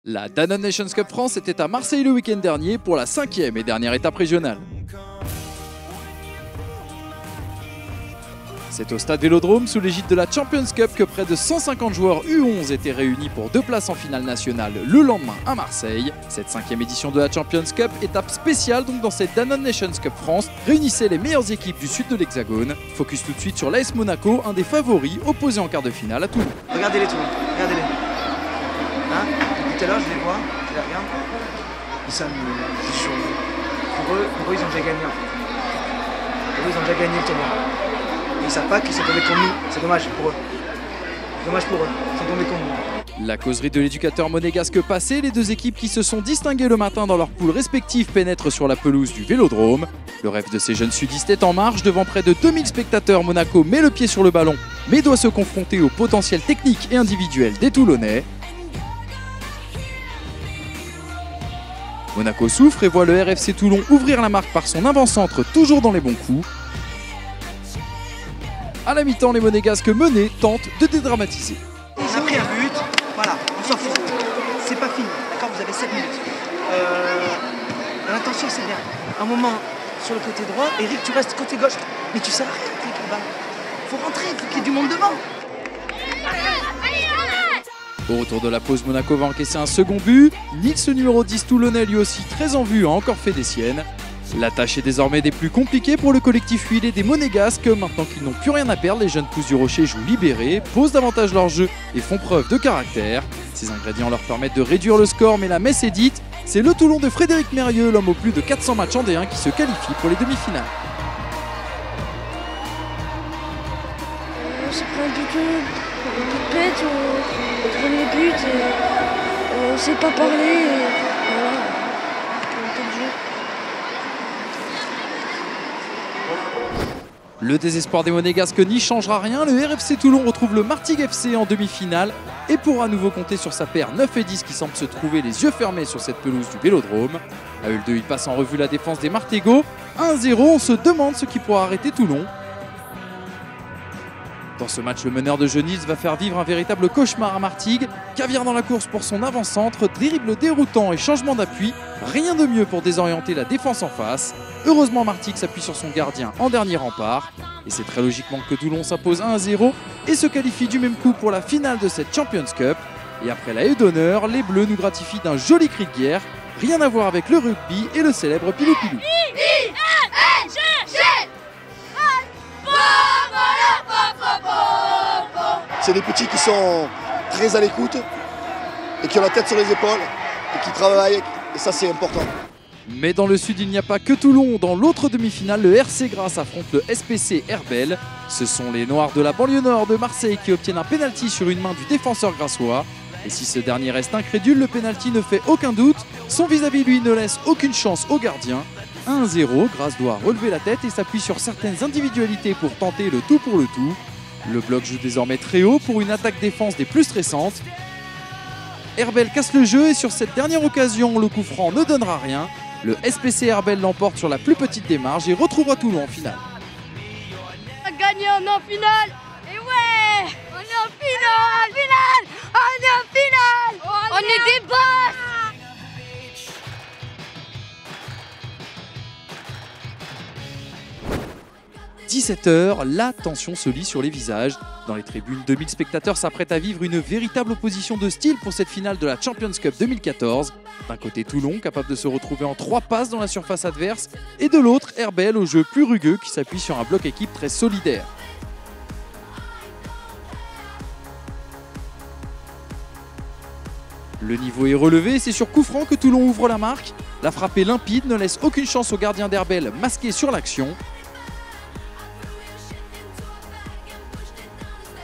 La Danone Nations Cup France était à Marseille le week-end dernier pour la 5e et dernière étape régionale. C'est au stade Vélodrome, sous l'égide de la Champions Cup, que près de 150 joueurs U11 étaient réunis pour 2 places en finale nationale le lendemain à Marseille. Cette 5e édition de la Champions Cup, étape spéciale donc dans cette Danone Nations Cup France, réunissait les meilleures équipes du sud de l'Hexagone. Focus tout de suite sur l'AS Monaco, un des favoris opposé en quart de finale à Toulon. Regardez-les Toulon, regardez-les. Hein? Depuis tout à l'heure je les vois, je les regarde. Ils sont chauds. Pour eux, ils ont déjà gagné en fait. Pour eux, ils ont déjà gagné le tournoi. Ils savent pas qu'ils sont tombés contre nous, c'est dommage pour eux. Dommage pour eux, ils sont tombés contre nous. La causerie de l'éducateur monégasque passée, les deux équipes qui se sont distinguées le matin dans leurs poules respectives pénètrent sur la pelouse du Vélodrome. Le rêve de ces jeunes sudistes est en marche. Devant près de 2000 spectateurs, Monaco met le pied sur le ballon, mais doit se confronter au potentiel technique et individuel des Toulonnais. Monaco souffre et voit le RFC Toulon ouvrir la marque par son avant-centre, toujours dans les bons coups. À la mi-temps, les Monégasques menés tentent de dédramatiser. On a pris un but, voilà, on s'en fout. C'est pas fini, d'accord, vous avez 7 minutes. L'intention c'est bien. Un moment sur le côté droit, Eric tu restes côté gauche. Mais tu sais rien avec le ballon. Faut rentrer, il faut qu'il y ait du monde devant. Au retour de la pause, Monaco va encaisser un second but. Nils, numéro 10 toulonnais, lui aussi très en vue, a encore fait des siennes. La tâche est désormais des plus compliquées pour le collectif huilé des Monégasques. Maintenant qu'ils n'ont plus rien à perdre, les jeunes pousses du Rocher jouent libérés, posent davantage leur jeu et font preuve de caractère. Ces ingrédients leur permettent de réduire le score, mais la messe est dite. C'est le Toulon de Frédéric Mérieux, l'homme aux plus de 400 matchs en D1, qui se qualifie pour les demi-finales. On se prend un coup de pète, on prend les buts, on ne sait pas parler. Voilà. Le désespoir des Monégasques n'y changera rien. Le RFC Toulon retrouve le Martigues FC en demi-finale et pourra à nouveau compter sur sa paire 9 et 10 qui semble se trouver les yeux fermés sur cette pelouse du Vélodrome. À Hull 2, il passe en revue la défense des Martégots. 1-0, on se demande ce qui pourra arrêter Toulon. Dans ce match, le meneur de jeu Nils va faire vivre un véritable cauchemar à Martigues. Caviar dans la course pour son avant-centre, dribble déroutant et changement d'appui. Rien de mieux pour désorienter la défense en face. Heureusement, Martigues s'appuie sur son gardien en dernier rempart. Et c'est très logiquement que Toulon s'impose 1-0 et se qualifie du même coup pour la finale de cette Champions Cup. Et après la haie d'honneur, les Bleus nous gratifient d'un joli cri de guerre. Rien à voir avec le rugby et le célèbre Pilou Pilou. C'est des petits qui sont très à l'écoute et qui ont la tête sur les épaules et qui travaillent, et ça c'est important. Mais dans le sud, il n'y a pas que Toulon. Dans l'autre demi-finale, le RC Grasse affronte le SPC Herbel. Ce sont les Noirs de la banlieue nord de Marseille qui obtiennent un pénalty sur une main du défenseur grassois. Et si ce dernier reste incrédule, le pénalty ne fait aucun doute. Son vis-à-vis, lui, ne laisse aucune chance au gardien. 1-0, Grasse doit relever la tête et s'appuie sur certaines individualités pour tenter le tout pour le tout. Le bloc joue désormais très haut pour une attaque-défense des plus stressantes. Herbel casse le jeu et sur cette dernière occasion, le coup franc ne donnera rien. Le SPC Herbel l'emporte sur la plus petite des marges et retrouvera Toulon en finale. On a gagné, on est en finale. Et ouais, on est en finale. On est en finale. On est des boss. 17h, la tension se lit sur les visages. Dans les tribunes, 2000 spectateurs s'apprêtent à vivre une véritable opposition de style pour cette finale de la Champions Cup 2014. D'un côté Toulon, capable de se retrouver en 3 passes dans la surface adverse, et de l'autre Herbel au jeu plus rugueux qui s'appuie sur un bloc équipe très solidaire. Le niveau est relevé et c'est sur coup franc que Toulon ouvre la marque. La frappe est limpide, ne laisse aucune chance au gardien d'Herbel masqué sur l'action.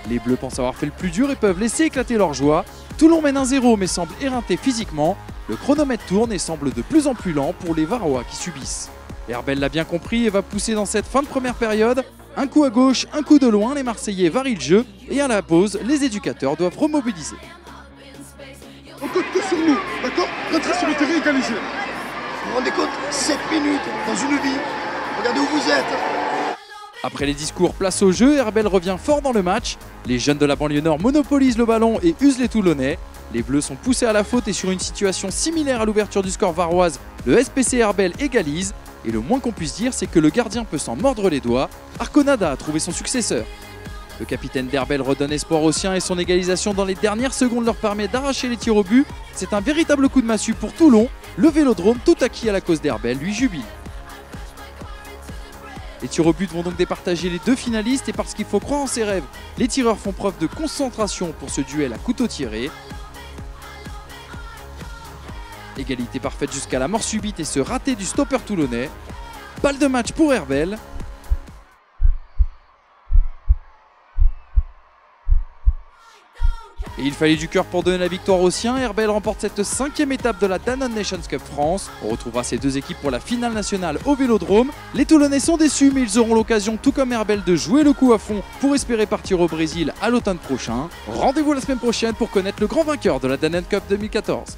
Les Bleus pensent avoir fait le plus dur et peuvent laisser éclater leur joie. Toulon mène 1-0 mais semble éreinté physiquement. Le chronomètre tourne et semble de plus en plus lent pour les Varois qui subissent. Herbel l'a bien compris et va pousser dans cette fin de première période. Un coup à gauche, un coup de loin, les Marseillais varient le jeu et à la pause, les éducateurs doivent remobiliser. On compte que sur nous, d'accord? Rentrez sur le terrain égalisé. Vous vous rendez compte? 7 minutes dans une vie. Regardez où vous êtes. Après les discours, place au jeu, Herbel revient fort dans le match. Les jeunes de la banlieue nord monopolisent le ballon et usent les Toulonnais. Les Bleus sont poussés à la faute et sur une situation similaire à l'ouverture du score varoise, le SPC Herbel égalise. Et le moins qu'on puisse dire, c'est que le gardien peut s'en mordre les doigts. Arconada a trouvé son successeur. Le capitaine d'Herbel redonne espoir aux siens et son égalisation dans les dernières secondes leur permet d'arracher les tirs au but. C'est un véritable coup de massue pour Toulon. Le Vélodrome, tout acquis à la cause d'Herbel, lui jubile. Les tirs au but vont donc départager les deux finalistes et parce qu'il faut croire en ses rêves, les tireurs font preuve de concentration pour ce duel à couteau tiré. Égalité parfaite jusqu'à la mort subite et ce raté du stopper toulonnais. Balle de match pour Herbel. Et il fallait du cœur pour donner la victoire aux siens. Herbel remporte cette 5e étape de la Danone Nations Cup France. On retrouvera ces deux équipes pour la finale nationale au Vélodrome. Les Toulonnais sont déçus mais ils auront l'occasion, tout comme Herbel, de jouer le coup à fond pour espérer partir au Brésil à l'automne prochain. Rendez-vous la semaine prochaine pour connaître le grand vainqueur de la Danone Cup 2014.